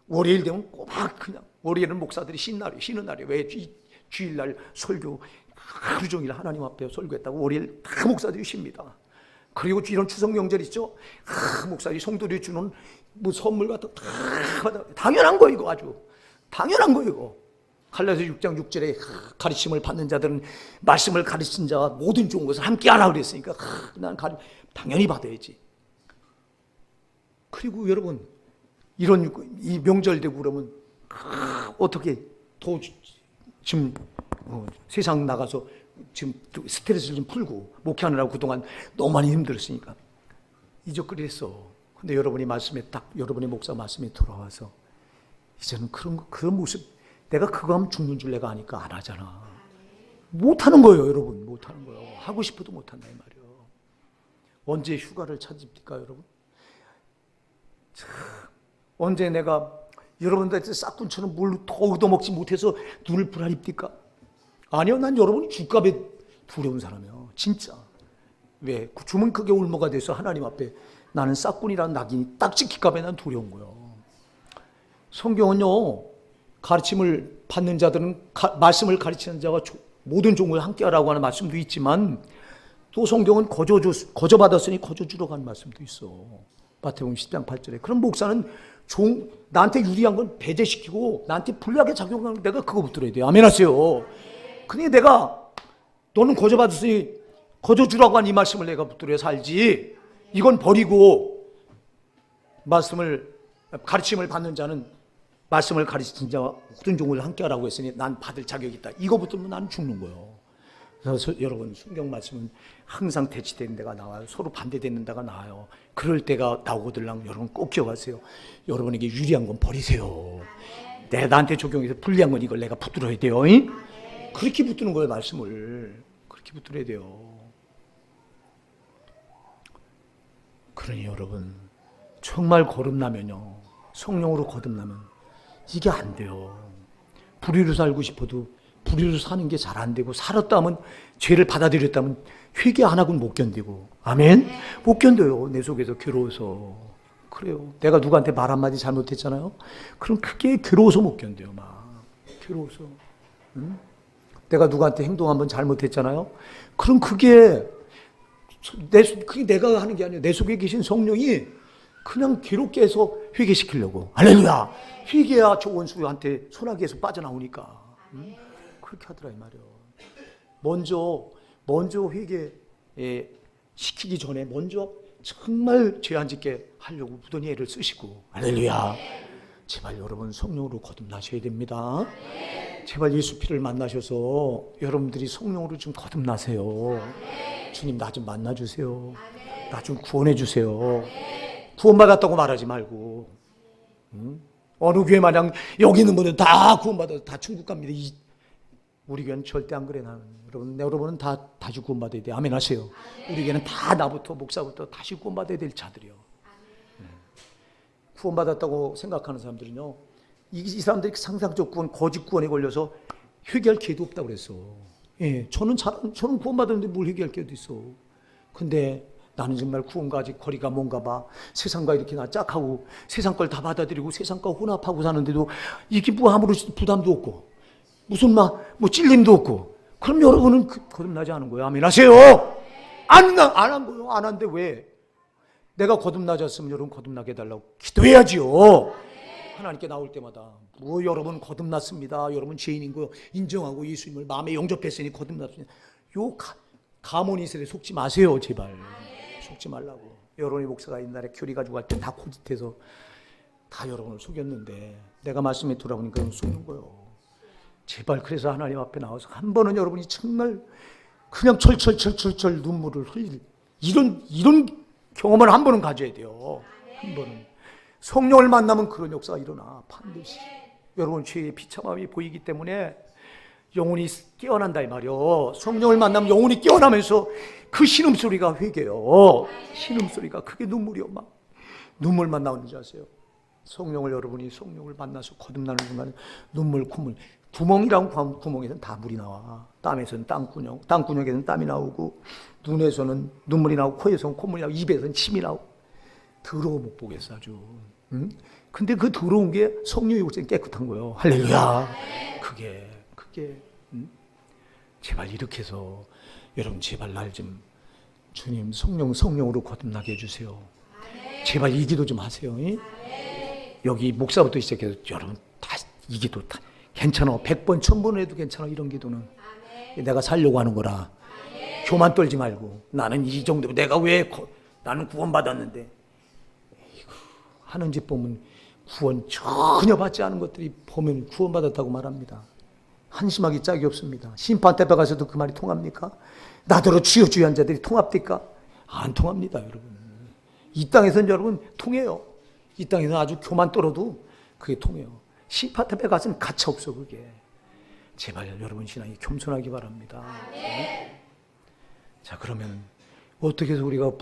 월요일 되면 꼬박 그냥, 월요일은 목사들이 쉬는 날이에요. 왜? 주일날 설교 하루 종일 하나님 앞에 설교했다고 월요일 다 목사들이 쉽니다. 그리고 이런 추석 명절 있죠? 목사들이 성도들이 주는 뭐 선물 같은 거 당연한 거, 이거 아주 당연한 거. 이거 갈라디아서 6장 6절에 가르침을 받는 자들은 말씀을 가르친 자와 모든 좋은 것을 함께 하라 그랬으니까 난 당연히 받아야지. 그리고 여러분, 이런 이 명절 되고 그러면 어떻게 더 지금 세상 나가서 지금 스트레스를 좀 풀고 목회하느라고 그동안 너무 많이 힘들었으니까 이적거리했어. 근데 여러분이 말씀에 딱 여러분의 목사 말씀에 돌아와서 이제는 그런 모습, 내가 그거 하면 죽는 줄 내가 아니까 안 하잖아. 못하는 거예요, 여러분. 못하는 거예요. 하고 싶어도 못한다 이 말이에요. 언제 휴가를 찾습니까, 여러분? 언제 내가 여러분들한테 싹군처럼 뭘 더 얻어먹지 못해서 눈을 부라립니까? 아니요, 난 여러분이 죽값에 두려운 사람이에요. 진짜. 왜? 주문 크게 울모가 돼서 하나님 앞에 나는 싹군이라는 낙인이 딱 찍힐까봐 난 두려운 거예요. 성경은요, 가르침을 받는 자들은 말씀을 가르치는 자와 모든 종을 함께하라고 하는 말씀도 있지만 또 성경은 거저받았으니 거저주러 가는 말씀도 있어. 마태복음 10장 8절에. 그럼 목사는 나한테 유리한 건 배제시키고 나한테 불리하게 작용하는 내가 그거 붙들어야 돼요. 아멘 하세요. 근데 내가 너는 거저받았으니 거저주라고 한 이 말씀을 내가 붙들어야 살지, 이건 버리고 가르침을 받는 자는 말씀을 가르치는 자와 모든 종을 함께 하라고 했으니 난 받을 자격이 있다. 이거 붙들면 나는 죽는 거예요. 그래서 여러분, 성경 말씀은 항상 대치되는 데가 나와요. 서로 반대되는 데가 나와요. 그럴 때가 나오거들랑 여러분 꼭 기억하세요. 여러분에게 유리한 건 버리세요. 나한테 적용해서 불리한 건 이걸 내가 붙들어야 돼요. 그렇게 붙드는 거예요. 말씀을 그렇게 붙들어야 돼요. 그러니 여러분, 정말 거듭나면요, 성령으로 거듭나면 이게 안 돼요. 불의로 살고 싶어도 불의로 사는 게 잘 안 되고, 살았다면, 죄를 받아들였다면 회개 안 하고는 못 견디고, 아멘? 못 견뎌요. 내 속에서 괴로워서. 그래요. 내가 누구한테 말 한마디 잘못했잖아요. 그럼 그게 괴로워서 못 견뎌요. 막 괴로워서. 응? 내가 누구한테 행동 한번 잘못했잖아요. 그럼 그게 내가 하는 게 아니에요. 내 속에 계신 성령이 그냥 괴롭게 해서 회개시키려고. 할렐루야. 회개야 저 원수한테 소나기에서 빠져나오니까. 응? 그렇게 하더라 이 말이에요. 먼저 회개 시키기 전에 먼저 정말 죄 안 짓게 하려고 무던히 애를 쓰시고. 할렐루야. 제발 여러분 성령으로 거듭나셔야 됩니다. 제발 예수 피를 만나셔서 여러분들이 성령으로 좀 거듭나세요. 주님 나 좀 만나주세요. 나 좀 구원해주세요. 구원받았다고 말하지 말고, 응? 어느 교회 마냥 여기 있는 분은 다 구원받아서 다 천국 갑니다. 우리 교회는 절대 안 그래. 나는 여러분은 다 다시 구원받아야 돼. 아멘 하세요. 우리 교회는 다 나부터 목사부터 다시 구원받아야 될 자들이요. 구원받았다고 생각하는 사람들은요, 이 사람들이 상상적 구원, 거짓 구원에 걸려서 회개할 기회도 없다고 그랬어. 예, 저는 구원받았는데 뭘 회개할 기회도 있어. 근데 나는 정말 구원과 아직 거리가 뭔가 봐. 세상과 이렇게 나 짝하고 세상 걸 다 받아들이고 세상과 혼합하고 사는데도 이게 뭐 아무런 부담도 없고 무슨 뭐 찔림도 없고. 그럼 여러분은 거듭나지 않은 거예요. 아멘 하세요. 안 한 거예요. 안 한데 왜? 내가 거듭나졌으면 여러분 거듭나게 해달라고 기도해야지요. 하나님께 나올 때마다 여러분 거듭났습니다. 여러분 죄인인 거 인정하고 예수님을 마음에 영접했으니 거듭났습니다. 가문이 세대 속지 마세요. 제발. 속지 말라고. 여러분의 목사가 옛날에 교리 가지고 갈 때 다 고짓해서 다 여러분을 속였는데 내가 말씀에 돌아보니까 속는 거예요. 제발 그래서 하나님 앞에 나와서 한 번은 여러분이 정말 그냥 철철 눈물을 흘릴 이런 경험을 한 번은 가져야 돼요. 한 번은. 성령을 만나면 그런 역사가 일어나. 반드시. 여러분 죄의 비참함이 보이기 때문에 영혼이 깨어난다 이 말이요. 성령을 만나면 영혼이 깨어나면서 그 신음소리가 회개요. 신음소리가 그게 눈물이요. 막 눈물만 나오는 줄 아세요? 여러분이 성령을 만나서 거듭나는 순간 눈물, 콧물, 구멍이랑 구멍에서는 다 물이 나와. 땀에서는 땅구녕에서는 땀이 나오고, 눈에서는 눈물이 나오고, 코에서는 콧물이 나오고, 입에서는 침이 나오고. 더러워 못 보겠어 아주. 응? 근데 그 더러운 게 성령의 옷은 깨끗한 거예요. 할렐루야. 그게 응? 제발 이렇게 해서 여러분 제발 날 좀 주님 성령으로 거듭나게 해주세요. 제발 이 기도 좀 하세요. 응? 여기 목사부터 시작해서 여러분 다 이 기도 다 괜찮아. 100번 1000번 해도 괜찮아. 이런 기도는 내가 살려고 하는 거라. 교만 떨지 말고 나는 이 정도 내가 왜 나는 구원받았는데 하는 짓 보면 구원 전혀 받지 않은 것들이 보면 구원받았다고 말합니다. 한심하기 짝이 없습니다. 심판 때 가서도 그 말이 통합니까? 나더러 주여 주여 한 자들이 통합니까? 안 통합니다. 여러분. 이 땅에서는 여러분 통해요. 이 땅에서는 아주 교만 떨어도 그게 통해요. 심판 때 가서는 가차 없어 그게. 제발 여러분 신앙이 겸손하기 바랍니다. 네? 자 그러면 어떻게 해서 우리가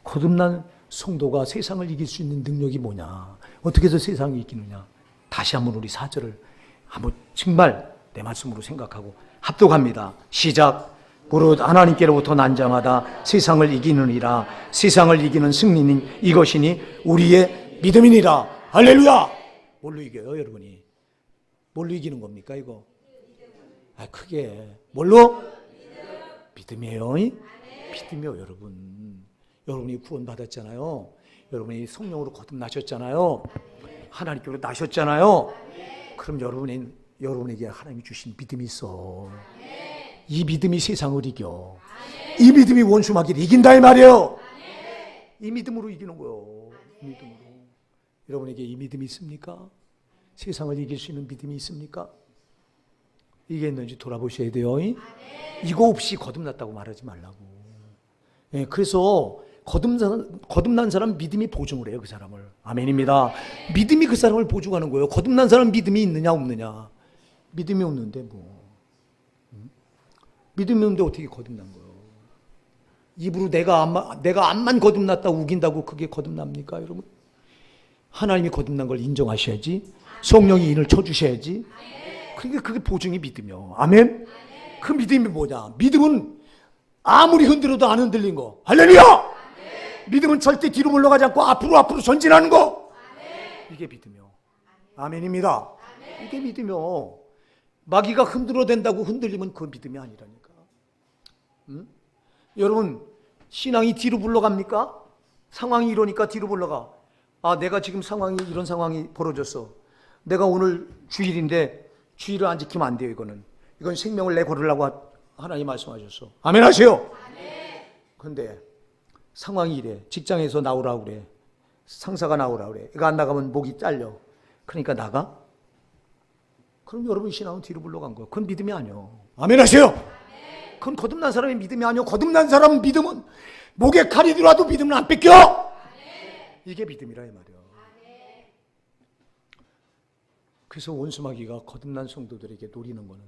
거듭난 성도가 세상을 이길 수 있는 능력이 뭐냐? 어떻게 해서 세상을 이기느냐? 다시 한번 우리 4절을 한번 정말 내 말씀으로 생각하고 합독합니다. 시작. 무릇 하나님께로부터 난 자마다 세상을 이기느니라. 세상을 이기는 승리는 이것이니 우리의 믿음이니라. 할렐루야. 뭘로 이겨요 여러분이? 뭘로 이기는 겁니까 이거? 크게 뭘로? 믿음이에요. 믿음이요 여러분. 여러분이 구원받았잖아요. 여러분이 성령으로 거듭나셨잖아요. 하나님께로 나셨잖아요. 그럼 여러분에게 하나님이 주신 믿음이 있어. 이 믿음이 세상을 이겨. 이 믿음이 원수마귀를 이긴다 이 말이에요. 이 믿음으로 이기는 거예요. 이 믿음으로. 여러분에게 이 믿음이 있습니까? 세상을 이길 수 있는 믿음이 있습니까? 이게 있는지 돌아보셔야 돼요. 이거 없이 거듭났다고 말하지 말라고. 그래서 거듭난 사람 믿음이 보증을 해요. 그 사람을. 아멘입니다. 믿음이 그 사람을 보증하는 거예요. 거듭난 사람 믿음이 있느냐 없느냐. 믿음이 없는데 뭐. 믿음이 없는데 어떻게 거듭난 거예요. 입으로 내가 암만 거듭났다고 우긴다고 그게 거듭납니까, 여러분? 하나님이 거듭난 걸 인정하셔야지. 성령이 인을 쳐주셔야지. 그러니까 그게 보증이 믿음이요. 아멘? 그 믿음이 뭐냐? 믿음은 아무리 흔들어도 안 흔들린 거. 할렐루야! 믿음은 절대 뒤로 물러가지 않고 앞으로 전진하는 거. 이게 믿음이요. 아멘입니다. 이게 믿음이요. 마귀가 흔들어댄다고 흔들리면 그 믿음이 아니라니까. 여러분, 신앙이 뒤로 물러갑니까? 상황이 이러니까 뒤로 물러가. 아, 내가 지금 이런 상황이 벌어졌어. 내가 오늘 주일인데 주일을 안 지키면 안 돼요. 이건 생명을 내걸으려고 하나님 말씀하셨어. 아멘 하세요. 그런데 상황이 이래. 직장에서 나오라고 그래. 상사가 나오라고 그래. 이거 안 나가면 목이 잘려. 그러니까 나가? 그럼 여러분 신앙은 뒤로 물러간 거야. 그건 믿음이 아니요. 아멘 하세요. 그건 거듭난 사람의 믿음이 아니요. 거듭난 사람 믿음은 목에 칼이 들어와도 믿음은 안 뺏겨. 이게 믿음이라 이 말이야. 그래서 원수마귀가 거듭난 성도들에게 노리는 거는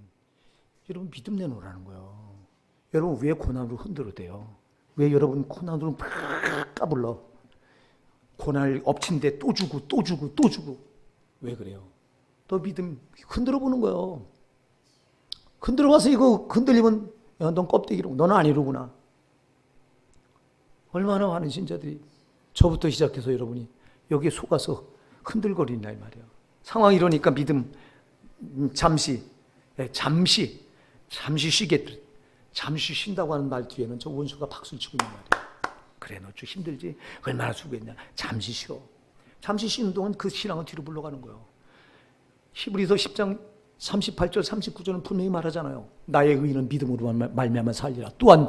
여러분 믿음 내놓으라는 거예요. 여러분 왜 고난으로 흔들어대요? 왜 여러분 고난으로 막 까불러? 고난을 엎친 데 또 주고 왜 그래요? 너 믿음 흔들어 보는 거예요. 흔들어 봐서 이거 흔들리면 야, 넌 껍데기로 너는 아니로구나. 얼마나 많은 신자들이 저부터 시작해서 여러분이 여기에 속아서 흔들거린다 이 말이에요. 상황이 이러니까 믿음 잠시 쉬겠다. 잠시 쉰다고 하는 말 뒤에는 저 원수가 박수를 치고 있는 말이에요. 그래 너 좀 힘들지? 얼마나 수고했냐. 잠시 쉬어. 잠시 쉬는 동안 그 신앙은 뒤로 물러가는 거예요. 히브리서 10장 38절 39절은 분명히 말하잖아요. 나의 의인은 믿음으로 말미암아 살리라. 또한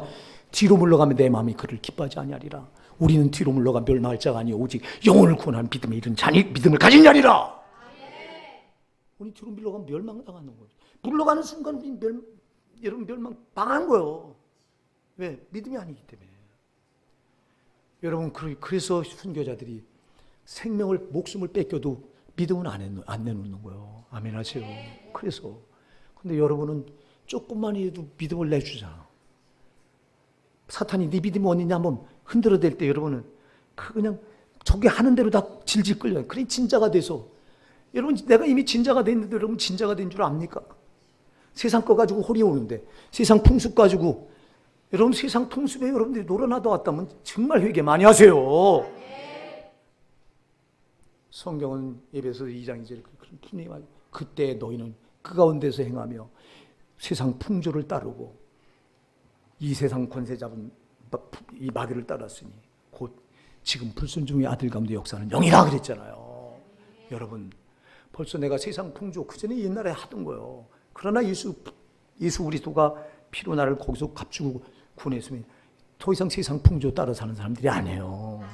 뒤로 물러가면 내 마음이 그를 기뻐하지 아니하리라. 우리는 뒤로 물러가 멸망할 자가 아니요 오직 영혼을 구원하는 믿음에 이른 자니 믿음을 가진 자리라. 우리 뒤로 물러가면 멸망당하는 거죠. 물러가는 순간 여러분 멸망 당한 거예요. 왜? 믿음이 아니기 때문에. 여러분 그래서 순교자들이 생명을 목숨을 뺏겨도 믿음은 안 내놓는 거예요. 아멘 하세요. 그래서 근데 여러분은 조금만이라도 믿음을 내주잖아. 사탄이 네 믿음이 어디냐 한번 흔들어댈 때 여러분은 그냥 저게 하는 대로 다 질질 끌려요. 그래 진자가 돼서 여러분 내가 이미 진자가 됐는데 여러분 진자가 된 줄 압니까? 세상 거 가지고 홀이 오는데 세상 풍습 가지고 여러분 세상 풍습에 여러분들이 놀아나다 왔다면 정말 회개 많이 하세요. 성경은 에베소서 2장 2절에 그런 분명히 말해요. 그때 너희는 그 가운데서 행하며 세상 풍조를 따르고 이 세상 권세 잡은 이 마귀를 따랐으니 곧 지금 불순종의 아들 가운데 역사는 영이라 그랬잖아요. 여러분 벌써 내가 세상 풍조 그전에 옛날에 하던 거예요. 그러나 예수 그리스도가 피로 나를 거기서 값주고 구원했으면 더 이상 세상 풍조 따라 사는 사람들이 아니에요.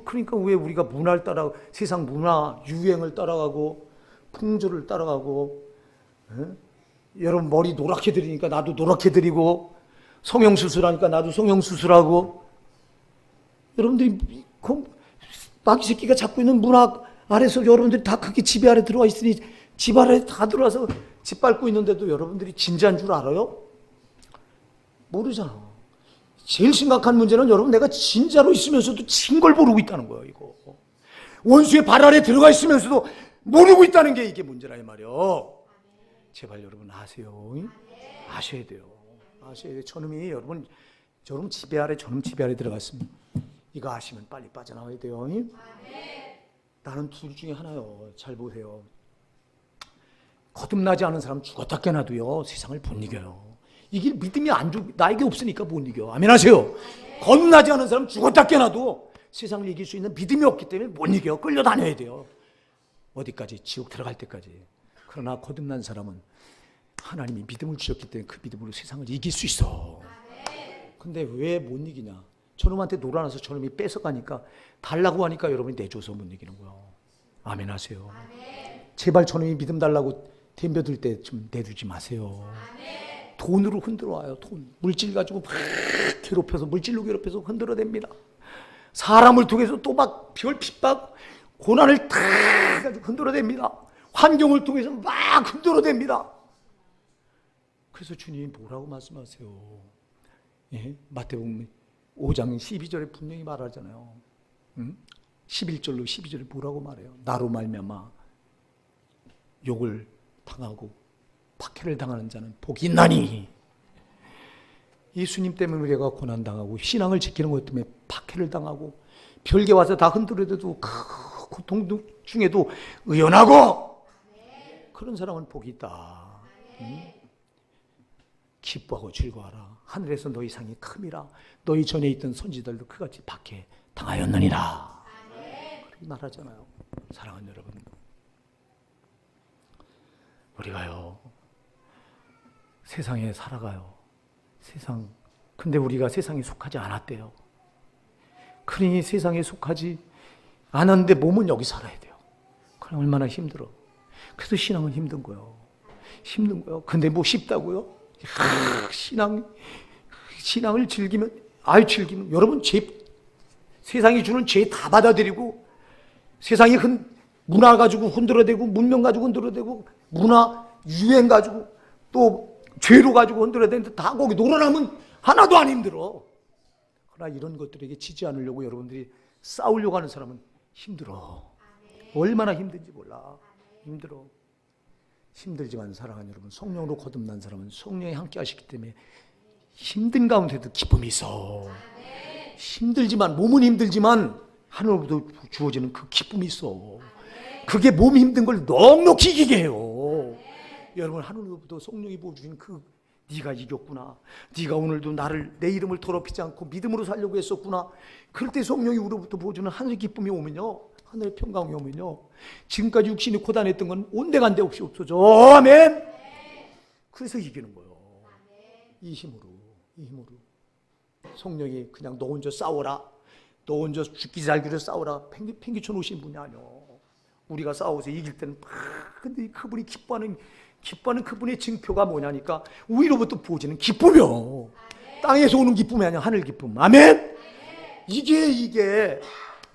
그러니까 왜 우리가 문화를 따라 세상 문화 유행을 따라가고 풍조를 따라가고 여러분 머리 노랗게 드리니까 나도 노랗게 드리고 성형수술하니까 나도 성형수술하고 여러분들이 마귀 새끼가 잡고 있는 문화 아래서 여러분들이 다 그게 지배 아래 들어와 있으니 집 아래 다 들어와서 짓밟고 있는데도 여러분들이 진지한 줄 알아요? 모르잖아. 제일 심각한 문제는 여러분 내가 진짜로 있으면서도 진 걸 모르고 있다는 거예요. 이거 원수의 발 아래 들어가 있으면서도 모르고 있다는 게 이게 문제라 이 말이에요. 제발 여러분 아세요. 아셔야 돼요. 아셔야 돼요. 저놈이 여러분 지배 아래 저놈 지배 아래 들어갔으면 이거 아시면 빨리 빠져나와야 돼요. 나는 둘 중에 하나요. 잘 보세요. 거듭나지 않은 사람 죽었다 깨나도요 세상을 못 이겨요. 이게 믿음이 나에게 없으니까 못 이겨. 아멘 하세요. 거듭나지 않은 사람 죽었다 깨나도 세상을 이길 수 있는 믿음이 없기 때문에 못 이겨. 끌려다녀야 돼요. 어디까지? 지옥 들어갈 때까지. 그러나 거듭난 사람은 하나님이 믿음을 주셨기 때문에 그 믿음으로 세상을 이길 수 있어. 근데 왜 못 이기냐? 저놈한테 놀아나서 저놈이 뺏어가니까 달라고 하니까 여러분이 내줘서 못 이기는 거예요. 아멘 하세요. 제발 저놈이 믿음 달라고 덤벼들 때 좀 내주지 마세요. 돈으로 흔들어 와요. 돈. 물질 가지고 막 괴롭혀서 물질로 괴롭혀서 흔들어댑니다. 사람을 통해서 또 막 별 핍박 고난을 다 가지고 흔들어댑니다. 환경을 통해서 막 흔들어댑니다. 그래서 주님이 뭐라고 말씀하세요? 예? 마태복음 5장 12절에 분명히 말하잖아요. 11절로 12절에 뭐라고 말해요? 나로 말미암아 욕을 당하고 박해를 당하는 자는 복이 있나니. 예수님 때문에 우리가 고난당하고 신앙을 지키는 것 때문에 박해를 당하고 별게 와서 다 흔들어대도 그 고통 중에도 의연하고 그런 사람은 복이 있다. 기뻐하고 즐거워하라. 하늘에서 너희 상이 큼이라. 너희 전에 있던 선지자들도 그같이 박해 당하였느니라. 그렇게 말하잖아요. 사랑하는 여러분, 우리가요 세상에 살아가요. 근데 우리가 세상에 속하지 않았대요. 그러니 세상에 속하지 않았는데 몸은 여기 살아야 돼요. 그럼 얼마나 힘들어. 그래서 신앙은 힘든 거예요. 근데 뭐 쉽다고요? 신앙을 즐기면 여러분 세상이 주는 죄 다 받아들이고 세상이 문화 가지고 흔들어대고 문명 가지고 흔들어대고 문화 유행 가지고 또 죄로 가지고 흔들어대는데 다 거기 놀아나면 하나도 안 힘들어. 그러나 이런 것들에게 지지 않으려고 여러분들이 싸우려고 하는 사람은 힘들어. 얼마나 힘든지 몰라. 힘들지만 사랑하는 여러분, 성령으로 거듭난 사람은 성령이 함께 하시기 때문에 힘든 가운데도 기쁨이 있어. 힘들지만 몸은 힘들지만 하늘로부터 주어지는 그 기쁨이 있어. 그게 몸이 힘든 걸 넉넉히 이기게 해요. 여러분, 하늘로부터 성령이 부어주신 네가 이겼구나. 네가 오늘도 내 이름을 더럽히지 않고 믿음으로 살려고 했었구나. 그럴 때 성령이 우리로부터 부어주는 하늘의 기쁨이 오면요, 하늘의 평강이 오면요, 지금까지 육신이 고단했던 건 온데간데 없이 없어져. 아멘. 그래서 이기는 거예요. 이 힘으로. 성령이 그냥 너 혼자 싸워라, 너 혼자 죽기 살기로 싸워라 팽개쳐 놓으신 분이 아니요. 우리가 싸워서 이길 때는 근데 그분이 기뻐하는 그분의 증표가 뭐냐니까 위로부터 부어지는 기쁨이요. 땅에서 오는 기쁨이 아니라 하늘 기쁨. 아멘. 이게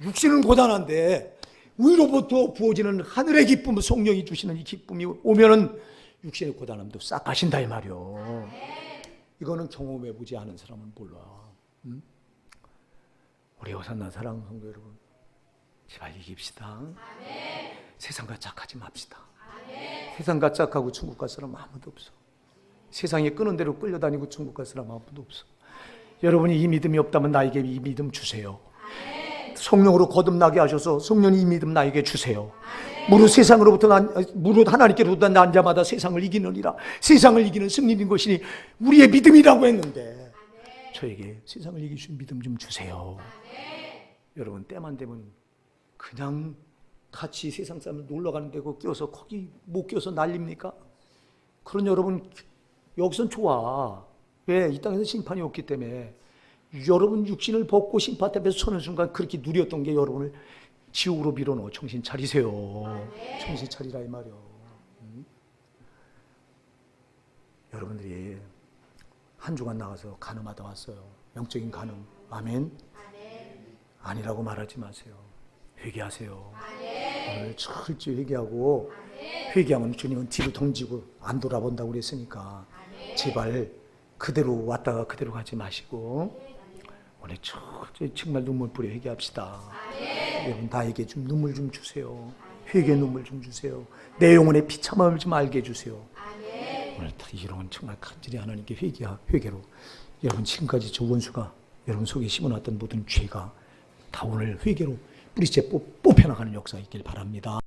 육신은 고단한데 위로부터 부어지는 하늘의 기쁨, 성령이 주시는 이 기쁨이 오면은 육신의 고단함도 싹 가신다 이 말이요. 이거는 경험해보지 않은 사람은 몰라. 우리 호산나 사랑하는 성도 여러분, 제발 이깁시다. 세상과 짝하지 맙시다. 세상과 짝하고 천국 갈 사람 아무도 없어. 세상에 끄는 대로 끌려다니고 천국 갈 사람 아무도 없어. 여러분이 이 믿음이 없다면 나에게 이 믿음 주세요. 성령으로 거듭나게 하셔서 성령이 이 믿음 나에게 주세요. 무릇 하나님께로부터 난 자마다 세상을 이기느니라. 세상을 이기는 승리인 것이니 우리의 믿음이라고 했는데 저에게 세상을 이길 수 있는 믿음 좀 주세요. 여러분, 때만 되면 그냥 같이 세상 사람들 놀러 가는 데고 껴서 거기 못 껴서 난립니까? 그런 여러분 여기선 좋아. 왜? 이 땅에서 심판이 없기 때문에. 여러분 육신을 벗고 심판 앞에서 서는 순간 그렇게 누렸던 게 여러분을 지옥으로 밀어넣어. 정신 차리세요. 정신 차리라 이 말이요. 여러분들이 한 주간 나가서 간음하다 왔어요. 영적인 간음. 아멘. 아니라고 말하지 마세요. 회개하세요. 오늘 철저히 회개하고, 회개하면 주님은 뒤로 던지고 안 돌아본다고 그랬으니까 제발 그대로 왔다가 그대로 가지 마시고 오늘 철저히 정말 눈물 뿌려 회개합시다. 여러분, 나에게 좀 눈물 좀 주세요. 회개 눈물 좀 주세요. 내 영혼의 비참함을 좀 알게 해주세요. 오늘 다 이런 정말 간절히 하나님께 회개로 여러분 지금까지 저 원수가 여러분 속에 심어놨던 모든 죄가 다 오늘 회개로 뿌리째 뽑혀나가는 역사 있길 바랍니다.